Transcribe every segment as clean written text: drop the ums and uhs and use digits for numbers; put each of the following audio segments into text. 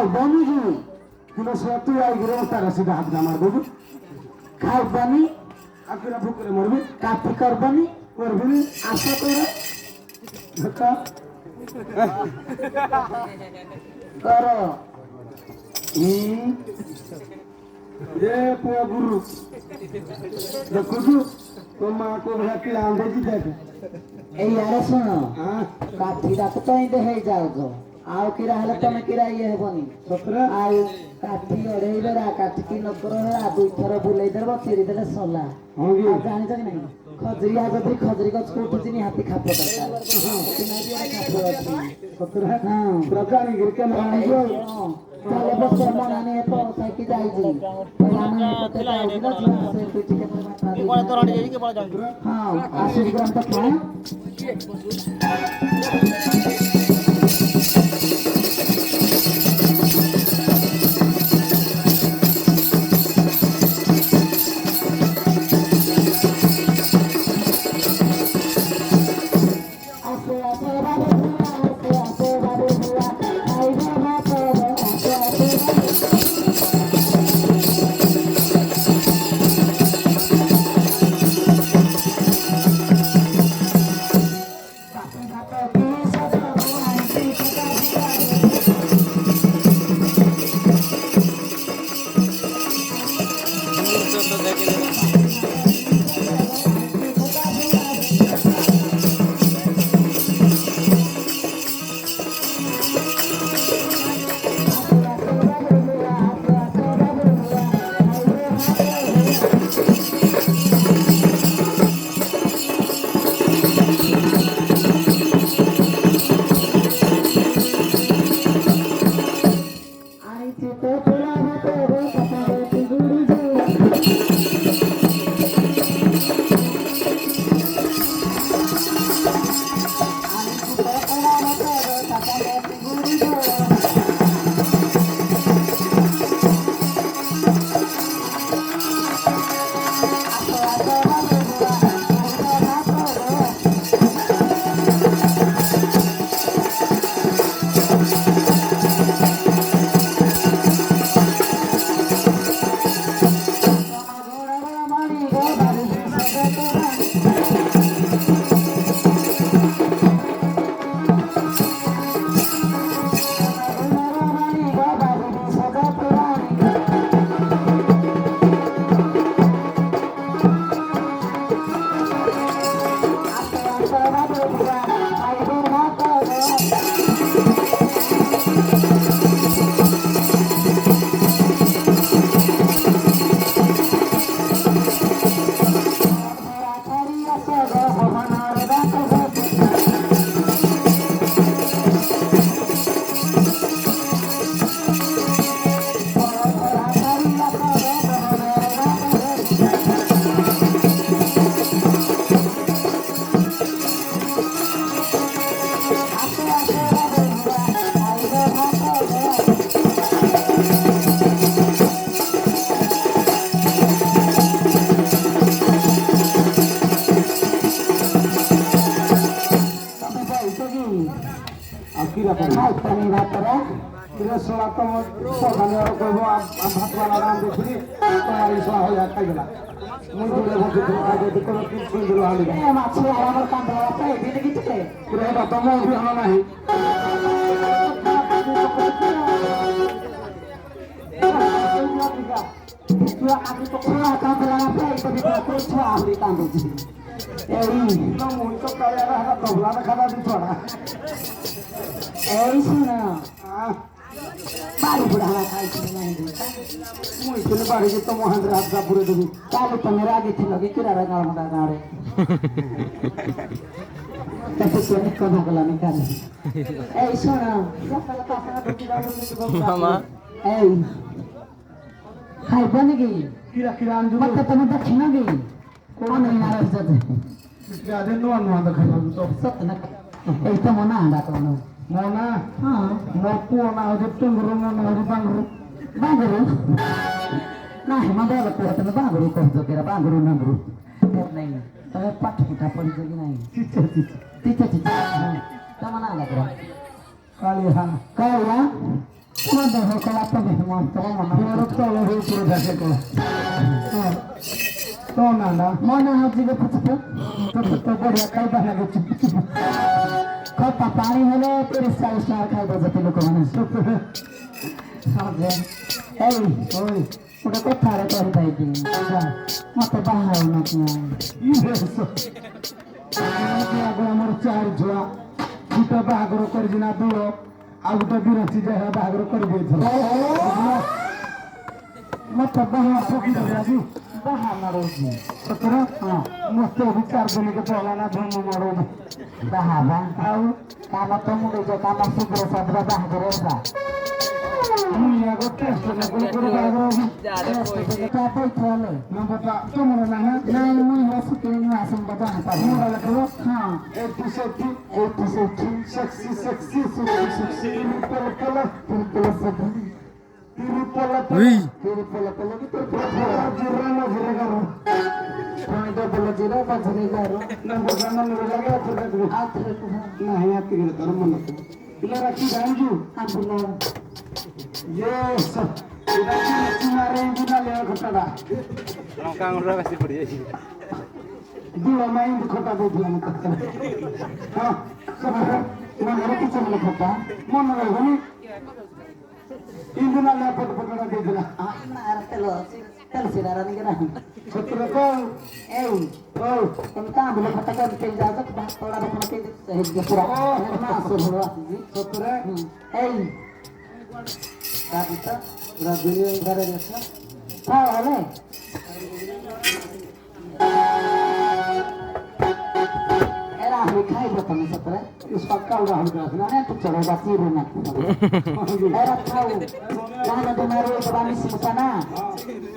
খাইবানি কি কিন্তু সে তুই আই গিয়ে তারা সিধা হাত না মার দেবো খাইবানি আকিরা ভুক করে মরবি কাপি করবানি করবি আশা করে ধক্কা কর যে পুয়া গুরু দেখুছু তোর মা কো ভাতি আন্দেজি দেখে এই আরে শোনো কাঠিটা তো তাই দেখাই যাও গো ଆଉ କିରା ହେଲେ ତମେ କିରା ଇଏ ହେବନି ଆଉ କାଠି ଅଢେଇ ବେଳା କାଠିକି ନକର ହେଳା ଦୁଇଥର ବୁଲେଇ ଦେବ ଚିରି ଦେଲେ ସଲା ଆଉ ଜାଣିଛ କି ନାଇଁ ଖଜୁରିଆ ଯଦି ଖଜୁରୀ ଗଛକୁ ଉଠୁଛି ନିହାତି ଖାପ ଦରକାର ତାହେଲେ ବସ ମନା ନିଏ ତ ଥାଇକି ଯାଇଛି ହଁ ଆସିକି ଗ୍ରନ୍ଥ ଖାଏ সকালে করবো ভাত বানা রাম দেখি তোমার এই সহ হয়ে খাইবে না মাছ আমার কান্দ দিতে তোমার ভালো নাই আমি তো খোলা কান্দ আহরি কান্দছি এই শোনা বাড়ি বুড়া খাইছিল মুই ছিল বাড়ি তো মহেন্দ্র হাত পুরে দেবি তাহলে তুমি রাগে ছিল কি কিরা গাঁও মাদা গাঁড়ে কথা বললাম কানে এই শোনা এই খাইব নাকি কিরা কিরা আনজু ಮತ್ತೆ তুমি দেখি নাকি কোন নারাজ যাচ্ছে আরে নোয়া নোয়া দেখাইলাম তো সত্য না এই তো মনে আন্ডা কোনো মনা হ্যাঁ মপু না হচ্ছে টুঙ্গুরু মনা হচ্ছে বাঙ্গুরু বাঙ্গুরু না হিমালয় লোক তুমি বাঙ্গুরু করছো কেরা বাঙ্গুরু নাঙ্গুরু নাই তবে পাঠ পিঠা পড়িছে কি নাই চিচ্ছা চিচ্ছা চিচ্ছা চিচ্ছা কেমন আন্ডা করো কালিয়া কালিয়া তোমার দেহ কলা তো মন তোমার মনে তল হয়ে পড়ে থাকে কলা তো না না মনে হচ্ছে পুচু তো বড়িয়া খাইবা লাগে কথা পানি হলে 30-40 টাকা খাইবে যেতে লোক মানুষ এই ওই ওটা কথা রে করি তাই দিন মতো বাহাও না ই হয়েছে আমার চার ঝোড়া দুটা বাহাগর করে না দূর ଆଉ ଗୋଟେ ବି ଅଛି ଯେ ବାହାଘର କରିଦେଇଥିଲା ମତେ ବାହା ଠକି ଦେବେ ଆଜି ବାହା ମାରୁଛି ସତରେ ମତେ ବି 4 ଦିନକେ ପହଲା ନା ଧର୍ମ ମାରୁନି ବାହା ବା ଆଉ କାମ ତ ମୁଣ୍ଡ କାମ ଶୀଘ୍ର ସାଧବା ବାହାଘର ବା ମୁଁ ଆଗ ଟେଷ୍ଟ করে ବାହାଘର ତା ପଇଥାଲେ ନମ୍ବରଟା ତମର ନାହିଁ ନାଇଁ ମୁଁ ହସୁ କିଣି ଆସମ ବଜା ପାରି ମୋର ଲେଖିବ ହଁ ଏଠି ସେଠି ସେକ୍ସି ସେକ୍ସି ତିରୁପଲ ସବୁ ତିରୁପଲ ପଲ କି ଜିରା ମଝିରେ ଗାର ପୁଣି ଡବଲ ଜିରା ମଝିରେ ଗାର ନମ୍ବରଟା ମନେ ଲାଗେ ଆଉ ଥରେ କୁହ ନାହିଁ ଆତିରେ ତୋର ମନେ ପିଲା ରାଖି ଜାଣିଛୁ ଆମ୍ବୁଲ Yes. Kemarin kita lihat kota Longkang udah pasti pergi. dua main di kota itu bilang kota. Hah, sekarang mana kita mau kota? Mana lagi ni? Ini nak lihat kota itu bilang. ah ini artelo sirara ni kira Setelah kau, oh, tentang bila katakan penjaga kalau ada penonton itu pura masuk dulu setelah Kita Rajunya negara biasa. oleh era dikai betul setelah Ispakal dah sudah. mana tu coba basi rumah era tahu mana tu mari kami di sana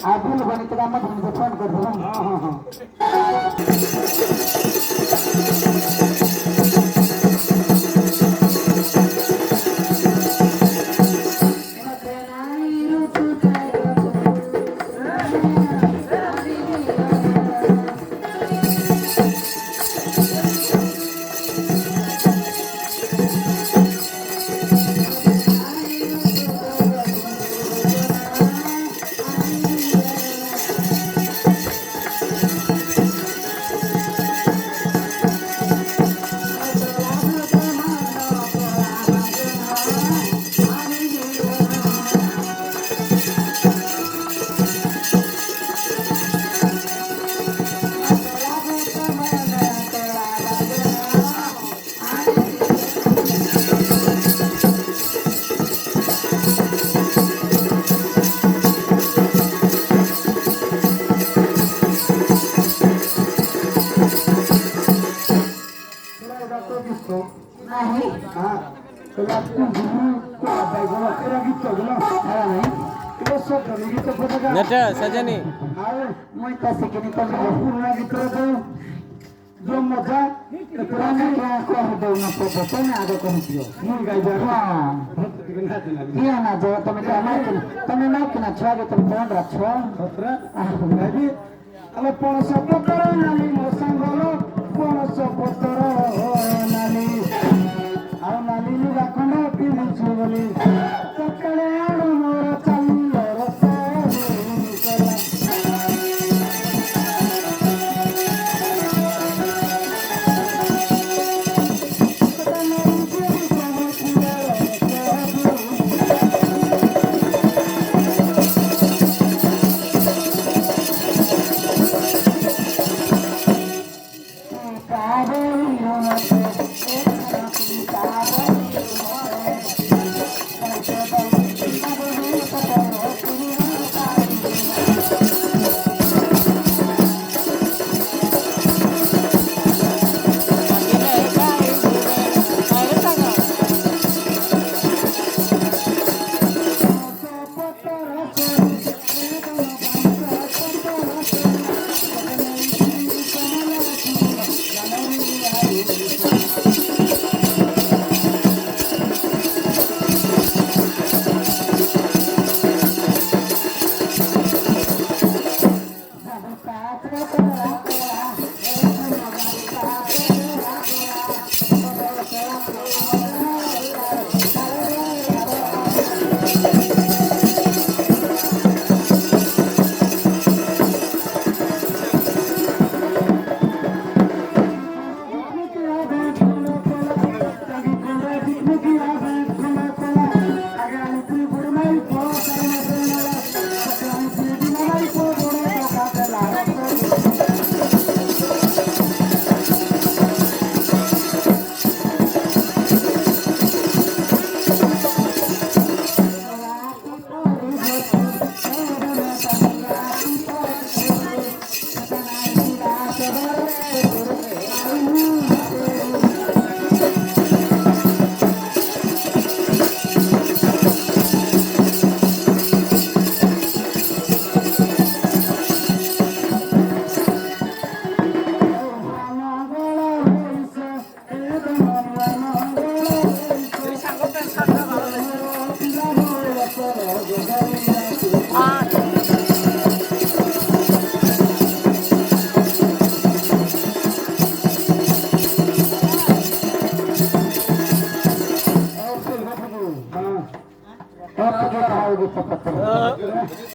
aku lupa itu kamu telepon ke rumah Nada saja nih. Muy casi que ni con Purna gitra tu जो मजा पुराना क्या को दो ना Poopó तो ना आगे कौन पियो मुन गाय जा हाँ किया ना जो तुम्हें क्या ना किना छुआ के तुम कौन रखो सत्र गाय अले पणस पतर नाली मो सांगलो पणस पतर नाली आ नाली लुगा खंड पिमुछु बोली सकाळे आड़ मोर चाललो रसे करो जगरिया और फिर हाँ और जो रहा होगी पत्थर